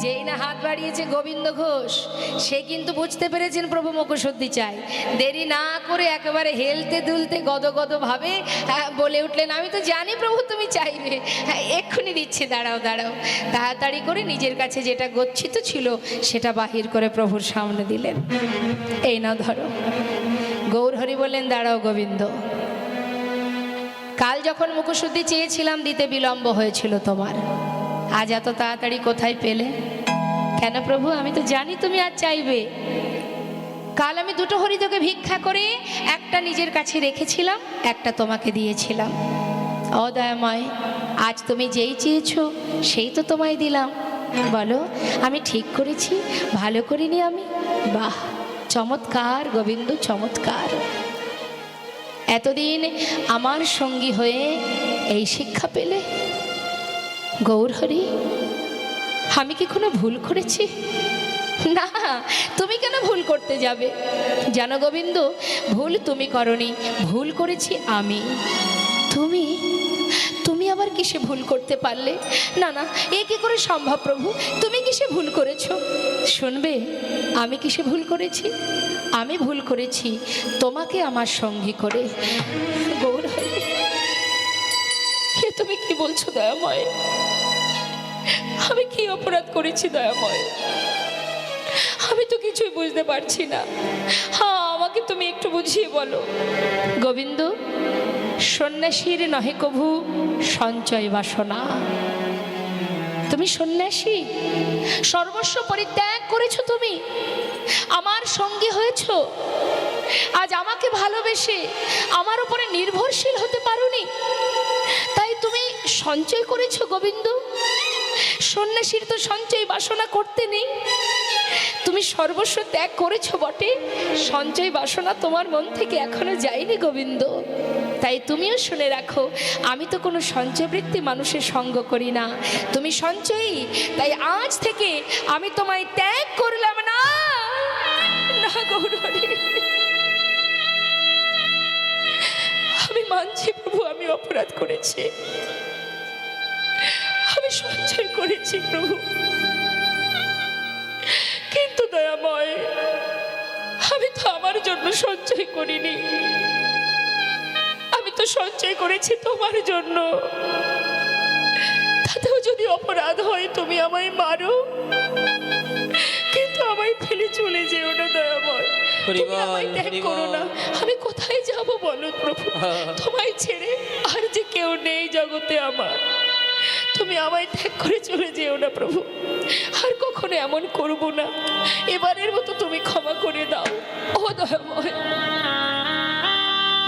যেই না হাত বাড়িয়েছে গোবিন্দ ঘোষ, সে কিন্তু বুঝতে পেরেছেন প্রভু মুখশুদ্ধি চাই। দেরি না করে একেবারে হেলতে দুলতে গদগদ ভাবে বলে উঠলেন, আমি তো জানি প্রভু তুমি চাইবে, এক্ষুনি দিচ্ছি, দাঁড়াও দাঁড়াও। তাড়াতাড়ি করে নিজের কাছে যেটা গচ্ছিত ছিল সেটা বাহির করে প্রভুর সামনে দিলেন। এই না ধরো। গৌরহরি বললেন, দাঁড়াও গোবিন্দ, কাল যখন মুখশুদ্ধি চেয়েছিলাম দিতে বিলম্ব হয়েছিল তোমার, আজ এত তাড়াতাড়ি কোথায় পেলে? কেন প্রভু? আমি তো জানি তুমি আজ চাইবে। কাল আমি দুটো হরি তোকে ভিক্ষা করে একটা নিজের কাছে রেখেছিলাম, একটা তোমাকে দিয়েছিলাম। অদয়াময়, আজ তুমি যেই চেয়েছো সেই তো তোমায় দিলাম। বলো, আমি ঠিক করেছি, ভালো করিনি আমি? বাহ, চমৎকার গোবিন্দ, চমৎকার। এতদিন আমার সঙ্গী হয়ে এই শিক্ষা পেলে? গৌরহরি, আমি কি কোনো ভুল করেছি? না, তুমি কেন ভুল করতে যাবে? জানো গোবিন্দ, ভুল তুমি করনি, ভুল করেছি আমি। তুমি তুমি আবার কিসে ভুল করতে পারলে? না না, এ কি করে সম্ভব প্রভু? তুমি কিসে ভুল করেছো? শুনবে আমি কিসে ভুল করেছি? আমি ভুল করেছি তোমাকে আমার সঙ্গী করে। গৌরহরি, তুমি কি বলছো দয়াময়? আমি কি অপরাধ করেছি দয়াময়? আমি তো কিছুই বুঝতে পারছি না। হ্যাঁ, আমাকে তুমি একটু বুঝিয়ে বলো। গোবিন্দ, সন্ন্যাসীর নহে কভু সঞ্চয় বাসনা। তুমি সন্ন্যাসী, সর্বস্ব পরিত্যাগ করেছো, তুমি আমার সঙ্গী হয়েছো। আজ আমাকে ভালোবেসে আমার উপরে নির্ভরশীল হতে পারোনি, তাই তুমি সঞ্চয় করেছো। গোবিন্দ, সন্ন্যাসীর তো সঞ্চয় বাসনা করতে নেই। তুমি সর্বস্ব ত্যাগ করেছো বটে, সঞ্চয় বাসনা তোমার মন থেকে এখনো যায়নি গোবিন্দ। তাই তুমিও শুনে রাখো, আমি তো কোনো সঞ্চয়বৃত্তি মানুষের সঙ্গ করি না। তুমি সঞ্চয়ী, তাই আজ থেকে আমি তোমায় ত্যাগ করলাম না। না গৌরহরি, আমি মানছি প্রভু, আমি অপরাধ করেছি, আমি সঞ্চয় করেছি প্রভু। কিন্তু দয়াময়, আমি তো আমার জন্য সঞ্চয় করিনি, আমি তো সঞ্চয় করেছি তোমার জন্য। তাতেও যদি অপরাধ হয় তুমি আমায় মারো, কিন্তু আমায় ফেলে চলে যেও না দয়াময়। তুমি আমায় ত্যাগ করো না। আমি কোথায় যাব বলো প্রভু? তোমায় ছেড়ে আর যে কেউ নেই জগতে আমার। তুমি আমায় ত্যাগ করে চলে যেও না প্রভু। আর কখনো এমন করব না, এবারের মতো তুমি ক্ষমা করে দাও। ও দয়াময়।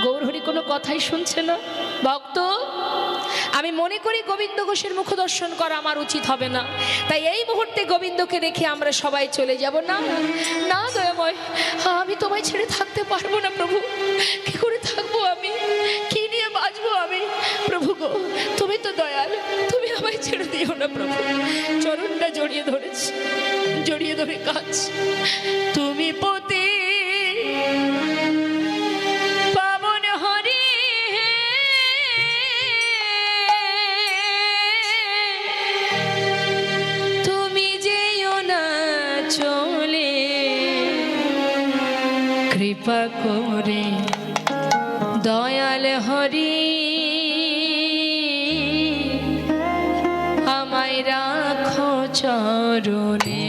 গৌরহরি কোনো কথাই শুনছে না। ভক্ত, আমি মনে করি গোবিন্দ ঘোষের মুখ দর্শন করা আমার উচিত হবে না, তাই এই মুহূর্তে গোবিন্দকে রেখে আমরা সবাই চলে যাব। না না দয়াময়, আমি তোমায় ছেড়ে থাকতে পারবো না প্রভু। কি করে থাকবো আমি? কি নিয়ে বাঁচবো আমি? প্রভু গো, তুমি তো দয়াল, তুমি আমায় ছেড়ে দিও না প্রভু। চরণটা জড়িয়ে ধরেছি, জড়িয়ে ধরে কাজ। তুমি পতি কৃপা করে দয়াল হরি আমায় রাখো চরণে।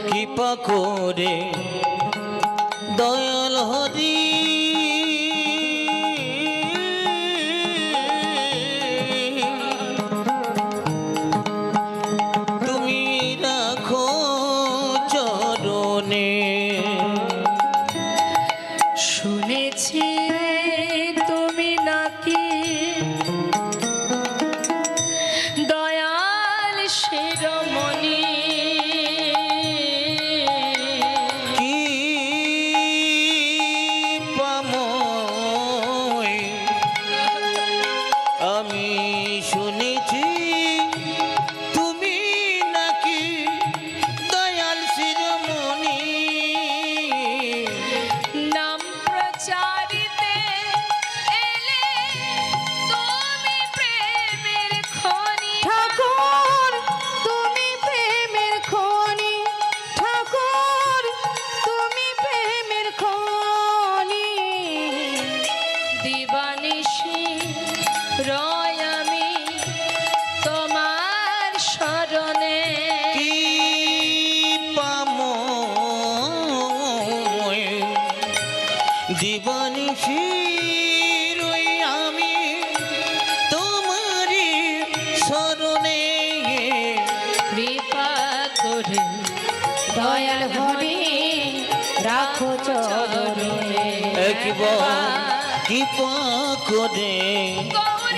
কৃপা করে দয়াল হরি শুনেছি তুমি নাকি দয়াল শিরোমণি, কি পাময় আমি শুনেছি তুমি নাকি দয়াল শিরোমণি। নাম দিবানিশি রই আমি তোমারি শরণে। কৃপা করে দয়াল হরি রাখো চরণে। একবার কৃপা করে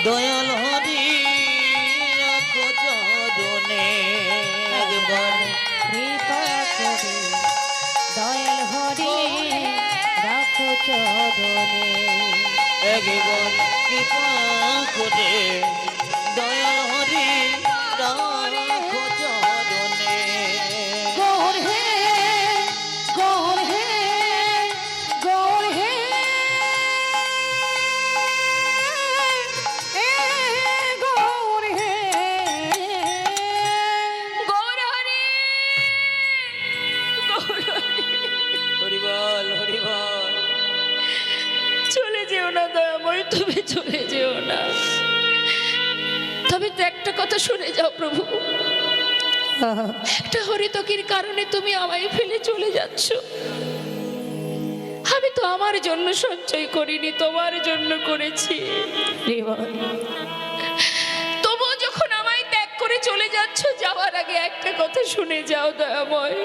দয়াল হরি রাখো চরণে। একবার কৃপা করে দয়াল হরি রাখো চরণে। একবার কৃপা করে দয়াল হরি রাখো চরণে। গৌর হে গৌর হে গৌর হে গৌর হে গৌর হরি গৌর হরি। হরিবল হরিবল। চলে যেও না দয়াময়, তুমি চলে যেও না। তবে তো একটা কথা শুনে যাও প্রভু, একটা হরিতকির কারণে তুমি আমায় ফেলে চলে যাচ্ছ। আমি তো আমার জন্য সঞ্চয় করিনি, তোমার জন্য করেছি। তবুও যখন আমায় ত্যাগ করে চলে যাচ্ছ, যাওয়ার আগে একটা কথা শুনে যাও দয়াময়।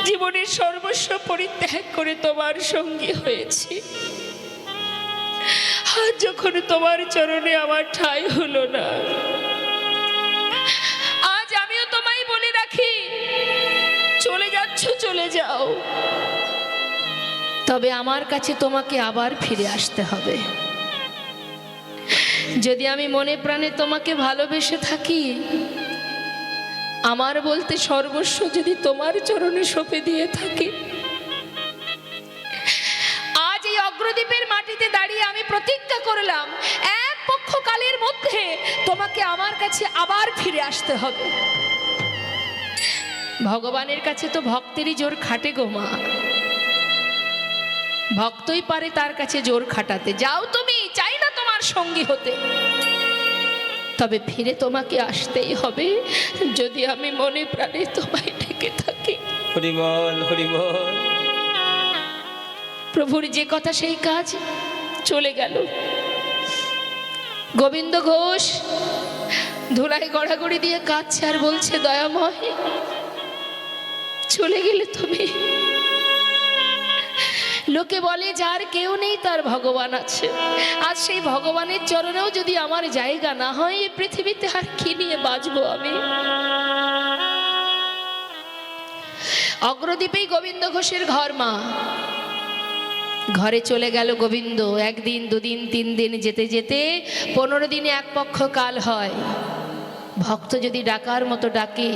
জীবনের সর্বস্ব পরিত্যাগ করে তোমার সঙ্গী হয়েছি। আর যখন তোমার চরণে আমার ঠাঁই হলো না, আজ আমিও তোমায় বলে রাখি, চলে যাচ্ছ চলে যাও, তবে আমার কাছে তোমাকে আবার ফিরে আসতে হবে। যদি আমি মনে প্রাণে তোমাকে ভালোবেসে থাকি, আমার বলতে সর্বস্ব যদি তোমার চরণে সঁপে দিয়ে থাকি, আজ এই অগ্রদ্বীপের মাটিতে দাঁড়িয়ে আমি প্রতিজ্ঞা করলাম, এক পক্ষকালের মধ্যে তোমাকে আমার কাছে আবার ফিরে আসতে হবে। ভগবানের কাছে তো ভক্তেরই জোর খাটে গো মা, ভক্তই পারে তার কাছে জোর খাটাতে। যাও তুমি, চাই না তোমার সঙ্গী হতে, তবে ফিরে তোমাকে আসতেই হবে, যদি আমি মনে প্রাণে তোমায় ডেকে থাকি। হরিবল হরিবল। প্রভুর যে কথা সেই কাজ, চলে গেল। গোবিন্দ ঘোষ ধুলায় গড়াগড়ি দিয়ে কাঁদছে আর বলছে, দয়াময় চলে গেলে তুমি। লোকে বলে যার কেউ নেই তার ভগবান আছে। আজ সেই ভগবানের চরণেও যদি আমার জায়গা না হয়, এই পৃথিবীতে আর কি নিয়ে বাঁচবো আমি? অগ্রদ্বীপেই গোবিন্দ ঘোষের ঘর মা। ঘরে চলে গেল গোবিন্দ। একদিন দুদিন তিন দিন যেতে যেতে 15 দিনে এক পক্ষ কাল হয়। ভক্ত যদি ডাকার মতো ডাকে,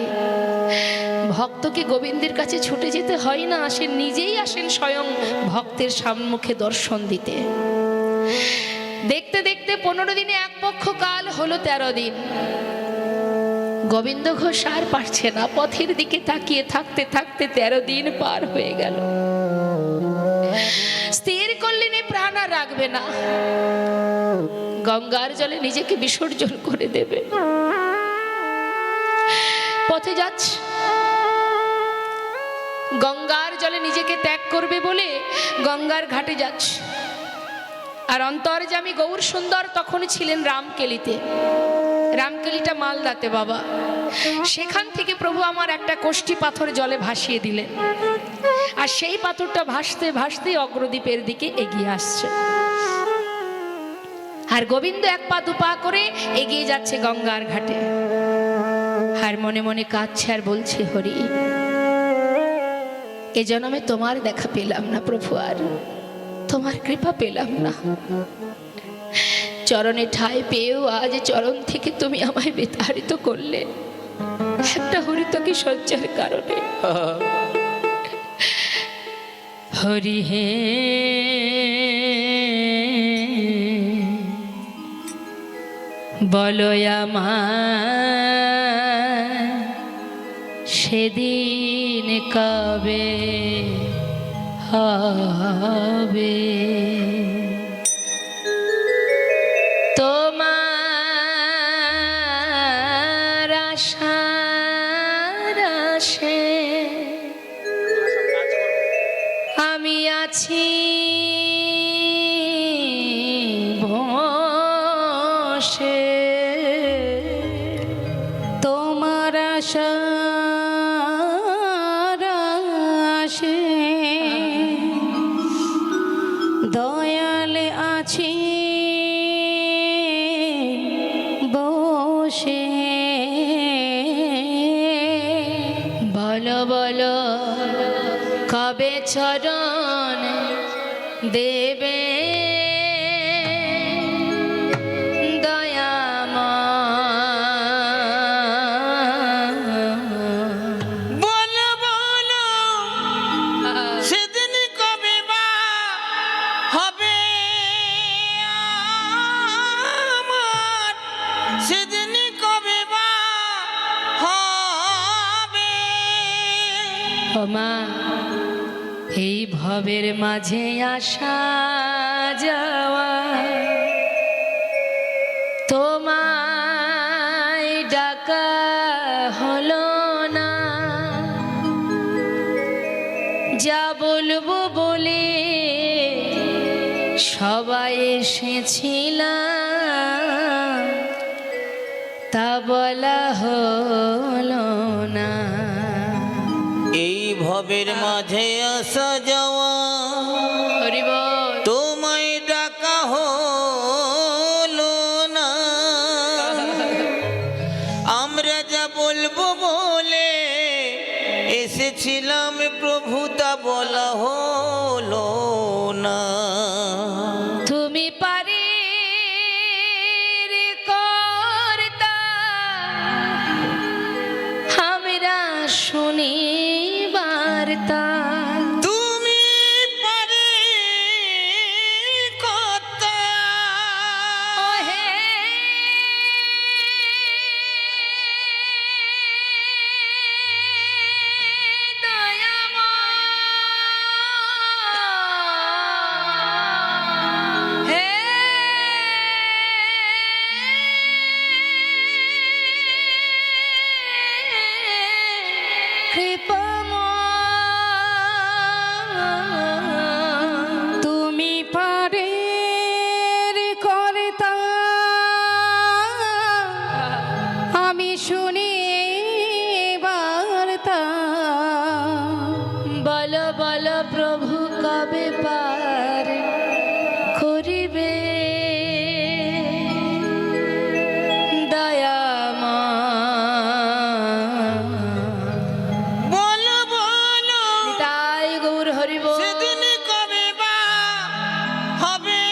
ভক্তকে গোবিন্দের কাছে ছুটে যেতে হয় না, আসেন নিজেই আসেন স্বয়ং ভক্তের সম্মুখে দর্শন দিতে। দেখতে দেখতে 15 দিনে এক পক্ষ কাল হলো 13 দিন। গোবিন্দ ঘোষ আর পারছে না, পথের দিকে তাকিয়ে থাকতে থাকতে 13 দিন পার হয়ে গেল। স্থির করলেন এই প্রাণ আর রাখবে না, গঙ্গার জলে নিজেকে বিসর্জন করে দেবে। পথে যাচ্ছে, গঙ্গার জলে নিজেকে ত্যাগ করবে বলে গঙ্গার ঘাটে যাচ্ছে। আর অন্তর্যামী গৌর সুন্দর তখন ছিলেন রামকেলিতে। রামকেলিটা মালদাতে বাবা। সেখান থেকে প্রভু আমার একটা কোষ্ঠী পাথর জলে ভাসিয়ে দিলেন, আর সেই পাথরটা ভাসতে ভাসতে অগ্রদ্বীপের দিকে এগিয়ে আসছে। আর গোবিন্দ এক পা দুপা করে এগিয়ে যাচ্ছে গঙ্গার ঘাটে। আর মনে মনে কাঁদছে আর বলছে, হরি এ জন্মে তোমার দেখা পেলাম না প্রভু, আর তোমার কৃপা পেলাম না। চরণে ঠাঁই পেয়েও আজ চরণ থেকে তুমি আমায় বিতাড়িত করলে একটা হরিতকি সজ্জার কারণে। হরি হে বলো আমায় সেদিন কবে হবে তোমার আশার আশে আমি আছি বসে তোমার আশার আশে দয়ালে আছি বসে বলো বলো কবে চরণ দেবে বলো বলো সেদিন কবে বা হবে আমার, সেদিন কবে বা হবে। ও মা, এই ভবের মাঝে আসা যাওয়া তোমায় ডাকা হলো না, যা বলবো বলে সবাই এসেছিলাম তা বলা হলো না। এই ভবের মাঝে আসা যাওয়া হরি বল। তোমায় ডাকা হলো না, আমরা যা বলবো বলে এসেছিলাম প্রভু তা বলা হলো না। তুমি পারে কর্তা আমরা শুনি বার্তা, তুমি পারে কর্তা, ও হে দয়াময়, হে কৃপাময়, তুমি পারে কর্তা আমি শুনি বার্তা, বলো বলো প্রভু কবে পার করিবে দয়াময়। বলো বলো তাই গৌর হরি বল। সেদিন কবে বা হবে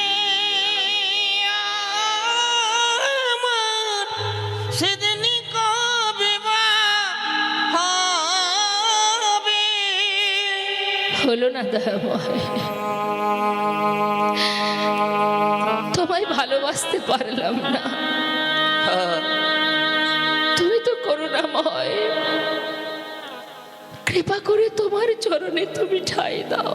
আমার, সেদিন কবে বা হবে। হলো না দয়াময়, তোমায় ভালোবাসতে পারলাম না, তুমি তো করুণাময়, কৃপা করে তোমার চরণে তুমি ঠাঁই দাও।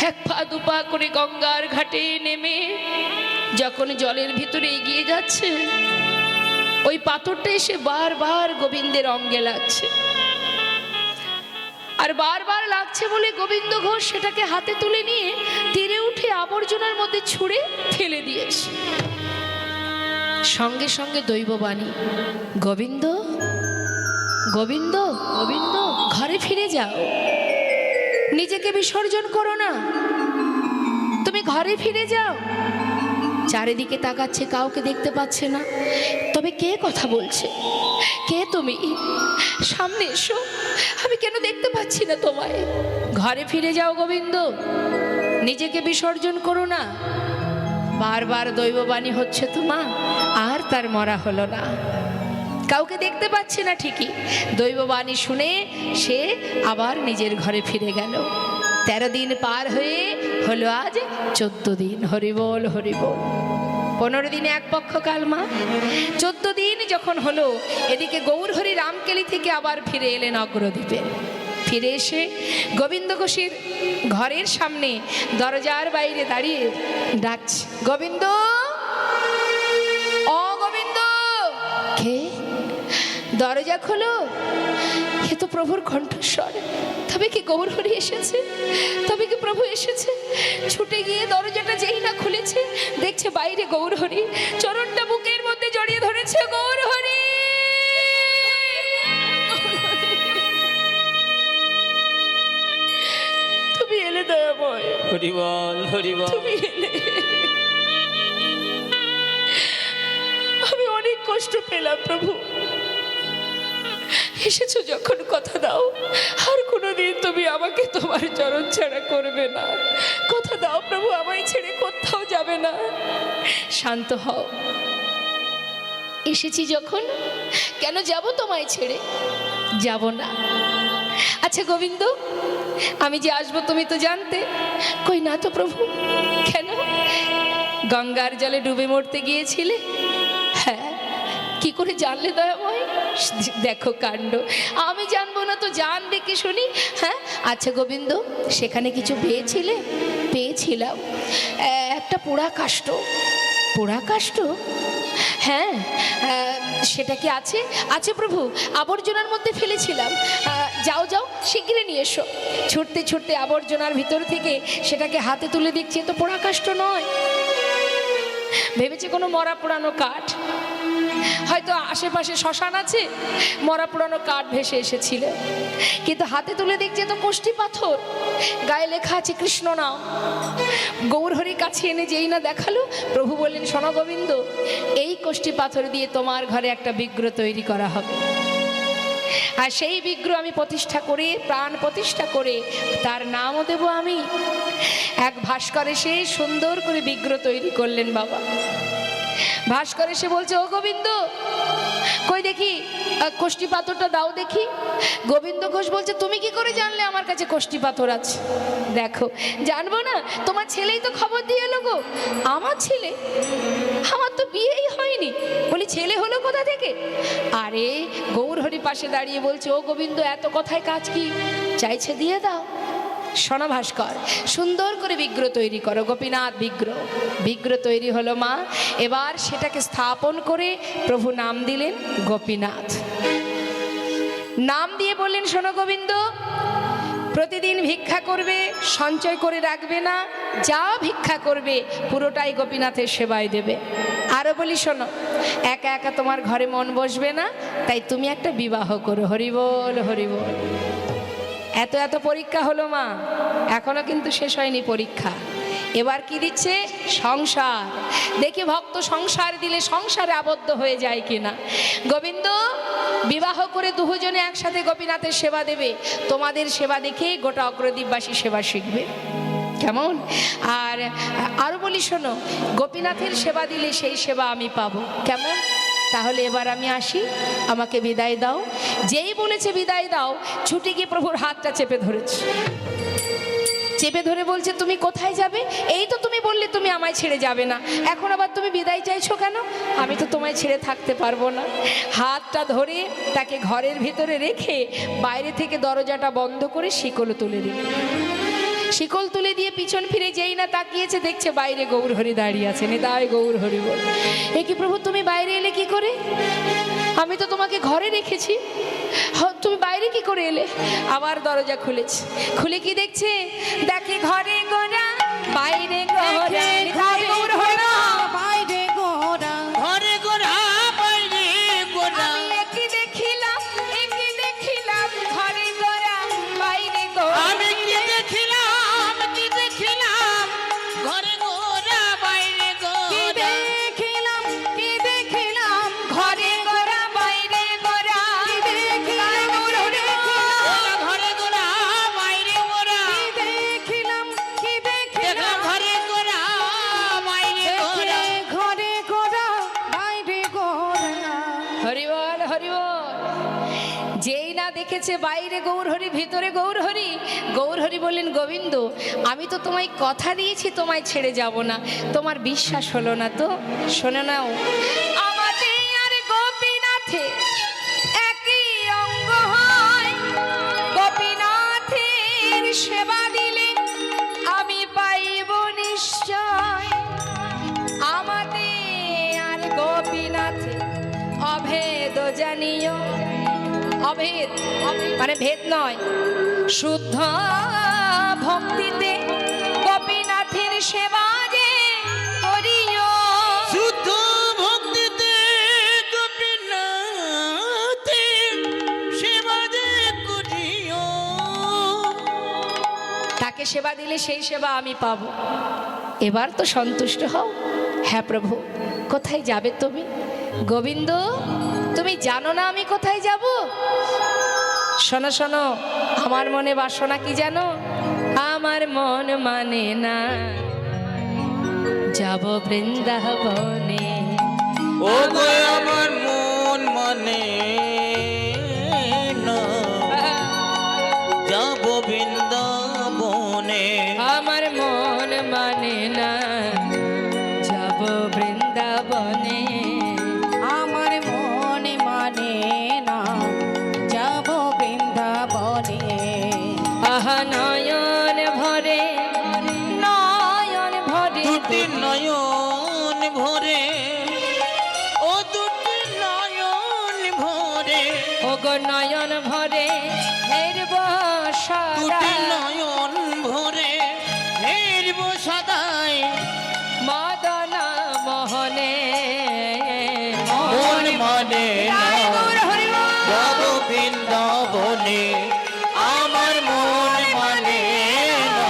এক পা দুপা করে গঙ্গার ঘাটে নেমে যখন জলের ভিতরে এগিয়ে যাচ্ছে, ওই পাথরটা এসে বারবার গোবিন্দের অঙ্গে লাগছে, আর বারবার লাগছে বলে গোবিন্দ ঘোষ সেটাকে হাতে তুলে নিয়ে তীরে উঠে আবর্জনার মধ্যে ছুঁড়ে ফেলে দিয়েছে। সঙ্গে সঙ্গে দৈববাণী, গোবিন্দ গোবিন্দ গোবিন্দ ঘরে ফিরে যাও, নিজেকে বিসর্জন করো না, তুমি ঘরে ফিরে যাও। চারিদিকে তাকাচ্ছে, কাউকে দেখতে পাচ্ছে না, তবে কে কথা বলছে? কে তুমি? সামনে এসো, আমি কেন দেখতে পাচ্ছি না তোমায়? ঘরে ফিরে যাও গোবিন্দ, নিজেকে বিসর্জন করো না। বারবার দৈববাণী হচ্ছে তোমা, আর তার মরা হলো না। কাউকে দেখতে পাচ্ছে না ঠিকই, দৈববাণী শুনে সে আবার নিজের ঘরে ফিরে গেল। 13 দিন পার হয়ে হলো আজ 14 দিন। হরিবোল হরিবোল। 15 দিনে এক পক্ষ কাল মা, 14 দিন যখন হলো, এদিকে গৌরহরি রামকেলি থেকে আবার ফিরে এলেন অগ্রদ্বীপে। ফিরে এসে গোবিন্দ ঘোষের ঘরের সামনে দরজার বাইরে দাঁড়িয়ে ডাকছে, গোবিন্দ, ও গোবিন্দ। কে? দরজা খোলো। এ তো প্রভুর কণ্ঠস্বর। তবে কি গৌরহরি এসেছে? তবে কি প্রভু এসেছে? ছুটে গিয়ে দরজাটা যেই না খুলেছে, দেখছে বাইরে গৌরহরি, চরণটা বুকের মধ্যে জড়িয়ে ধরেছে। গৌরহরি, তুমি এলে দয়াময়, হরিবল হরিবল। তুমি এলে। আমি অনেক কষ্ট পেলাম প্রভু। এসেছো যখন কথা দাও, আর কোনোদিন তুমি আমাকে তোমার চরণ ছাড়া করবে না। কথা দাও প্রভু, আমায় ছেড়ে কোথাও যাবে না। শান্ত হও। এসেছি যখন, কেন যাব তোমায় ছেড়ে? যাব না। আচ্ছা গোবিন্দ, আমি যে আসবো তুমি তো জানতে? কই না তো প্রভু। কেন? গঙ্গার জলে ডুবে মরতে গিয়েছিলে? হ্যাঁ। কি করে জানলে দয়াময়? দেখো কাণ্ড। আমি জানবো না তো জানবে কি শুনি? হ্যাঁ। আচ্ছা গোবিন্দ, সেখানে কিছু পেয়েছিলে? পেয়েছিলাম একটা পোড়া কাষ্ঠ। পোড়া কাষ্ঠ? হ্যাঁ। সেটা কি আছে? আছে প্রভু, আবর্জনার মধ্যে ফেলেছিলাম। যাও যাও, শিগগিরই নিয়ে এসো। ছুটতে ছুটতে আবর্জনার ভিতর থেকে সেটাকে হাতে তুলে দেখছি, তো পোড়া কাষ্ঠ নয়। ভেবেছি কোনো মরা পোড়ানো কাঠ, হয়তো আশেপাশে শ্মশান আছে, মরা পুরানো কাঠ ভেসে এসেছিল। কিন্তু হাতে তুলে দেখছে তো কোষ্ঠী পাথর, গায়ে লেখা আছে কৃষ্ণ নাম। গৌরহরির কাছে এনে যেই না দেখালো, প্রভু বললেন, শোনো গোবিন্দ, এই কোষ্ঠী পাথর দিয়ে তোমার ঘরে একটা বিগ্রহ তৈরি করা হবে। আর সেই বিগ্রহ আমি প্রতিষ্ঠা করে, প্রাণ প্রতিষ্ঠা করে তার নামও দেব আমি। এক ভাস্কর এসে সুন্দর করে বিগ্রহ তৈরি করলেন বাবা। ভাস্কর এসে বলছে, ও গোবিন্দ, কই দেখি কোষ্ঠী পাথরটা দাও দেখি। গোবিন্দ ঘোষ বলছে, তুমি কি করে জানলে আমার কাছে কোষ্ঠী পাথর আছে? দেখো, জানবো না? তোমার ছেলেই তো খবর দিয়ে এলো গো। আমার ছেলে? আমার তো বিয়েই হয়নি। বলি, ছেলে হলো কোথা থেকে? আরে গৌরহরি পাশে দাঁড়িয়ে বলছে, ও গোবিন্দ, এত কথায় কাজ কি? চাইছে দিয়ে দাও। শোনো ভাস্কর, সুন্দর করে বিগ্রহ তৈরি করো, গোপীনাথ বিগ্রহ। বিগ্রহ তৈরি হলো মা। এবার সেটাকে স্থাপন করে প্রভু নাম দিলেন গোপীনাথ। নাম দিয়ে বললেন, শোনো গোবিন্দ, প্রতিদিন ভিক্ষা করবে, সঞ্চয় করে রাখবে না। যা ভিক্ষা করবে পুরোটাই গোপীনাথের সেবায় দেবে। আরও বলি, শোনো, একা একা তোমার ঘরে মন বসবে না, তাই তুমি একটা বিবাহ করো। হরিবল হরিবল। এত এত পরীক্ষা হলো মা, এখনো কিন্তু শেষ হয়নি পরীক্ষা। এবার কি দিচ্ছে? সংসার। দেখি ভক্ত সংসার দিলে সংসারে আবদ্ধ হয়ে যায় কিনা। গোবিন্দ, বিবাহ করে দুজনে একসাথে গোপীনাথের সেবা দেবে। তোমাদের সেবা দেখেই গোটা অগ্রদ্বীপবাসী সেবা শিখবে। কেমন? আর আরও বলি, শোনো, গোপীনাথের সেবা দিলে সেই সেবা আমি পাবো। কেমন? তাহলে এবার আমি আসি, আমাকে বিদায় দাও। যেই বলেছে বিদায় দাও, ছুটে গিয়ে প্রভুর হাতটা চেপে ধরেছে। চেপে ধরে বলছে, তুমি কোথায় যাবে? এই তো তুমি বললে তুমি আমায় ছেড়ে যাবে না, এখন আবার তুমি বিদায় চাইছো কেন? আমি তো তোমায় ছেড়ে থাকতে পারবো না। হাতটা ধরে তাকে ঘরের ভিতরে রেখে বাইরে থেকে দরজাটা বন্ধ করে শিকল তুলে দিল। শিকল তুলে দিয়ে পিছন ফিরে যেই না তাকিয়েছে, দেখছে বাইরে গৌরহরি দাঁড়িয়ে আছে। নিতাই গৌরহরি বল। এ কি প্রভু, তুমি বাইরে এলে কি করে? আমি তো তোমাকে ঘরে রেখেছি, তুমি বাইরে কি করে এলে? আবার দরজা খুলেছে। খুলে কি দেখছে? দেখে ঘরে গোরা, বাইরে গোরা, নিতাই গৌরহরি বাইরে গোরা, ঘরে গোরা, বাইরে গোরা। আমি একই দেখিলাম, একই দেখিলাম, ঘরে গোরা, বাইরে গোরা। আমি কি দেখিলাম, কি দেখিলাম, ঘরে গোরা, বাইরে কি গোরা। দেখিলাম, কি দেখিলাম, ঘরে গোরা, বাইরে গোরা। কি দেখিলাম, ঘরে গোরা, বাইরে গোরা। কি দেখিলাম, কি দেখলাম দেখিলাম, ঘরে গোরা, বাইরে গোরা। ঘরে গোরা, বাইরে গোরা। হরিবল হরিবল। যেই না দেখেছে বাইরে গৌরহরি, ভিতরে গৌরহরি, গৌরহরি বললেন, গোবিন্দ, আমি তো তোমায় কথা দিয়েছি তোমায় ছেড়ে যাব না, তোমার বিশ্বাস হলো না তো? শোনো নাও, আমাদের আর গোপীনাথে একই অঙ্গ হয়। গোপীনাথের সেবা দিলে আমি পাইব নিশ্চয়। আমাদের আর গোপীনাথে অভেদ জানিও, অভেদ, মানে ভেদ নয়, শুদ্ধ ভক্তিতে গোপীনাথের সেবা যে করিও। শুদ্ধ ভক্তিতে গোপীনাথের সেবা যে করিও। তাকে সেবা দিলে সেই সেবা আমি পাবো। এবার তো সন্তুষ্ট হও। হ্যাঁ প্রভু, কোথায় যাবে তুমি? গোবিন্দ, তুমি জানো না আমি কোথায় যাব? শোনো শোনো, আমার মনে বাসনা কি জানো? আমার মন মানে না যাব বৃন্দাবনে। ও গো আমার মন মানে না যাব বৃন্দাবনে। আমার মন মানে না যাব বৃন্দাবনে। আমার মন মানে না যাব বৃন্দাবনে। আহা নয়ন ভরে, নয়ন ভরে, দুটি নয়ন ভরে, ও দুটি নয়ন ভরে, ও গো নয়ন ভরে হেরব দুটি সদা, নয়ন ভরে হেরব সদাই মদন মোহনে। মন মানে না গৌর হরি বল। যাব বৃন্দাবনে। আমার মন মানে না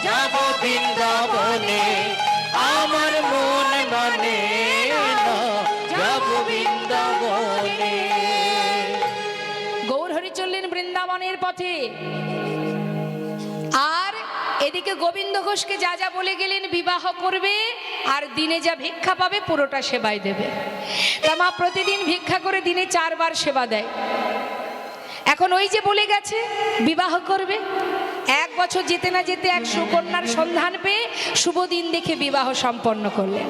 যাব বৃন্দাবনে। আমার মন মানে না যাব বৃন্দাবনে। গৌরহরি চললেন বৃন্দাবনের পথে, আর এদিকে গোবিন্দ ঘোষকে যা যা বলে গেলেন বিবাহ করবে আর দিনে যা ভিক্ষা পাবে পুরোটা সেবায় দেবে। তা মা প্রতিদিন ভিক্ষা করে দিনে 4 বার সেবা দেয়। এখন ওই যে বলে গেছে বিবাহ করবে, 1 বছর যেতে না যেতে এক সুকন্যার সন্ধান পেয়ে শুভ দিন দেখে বিবাহ সম্পন্ন করলেন।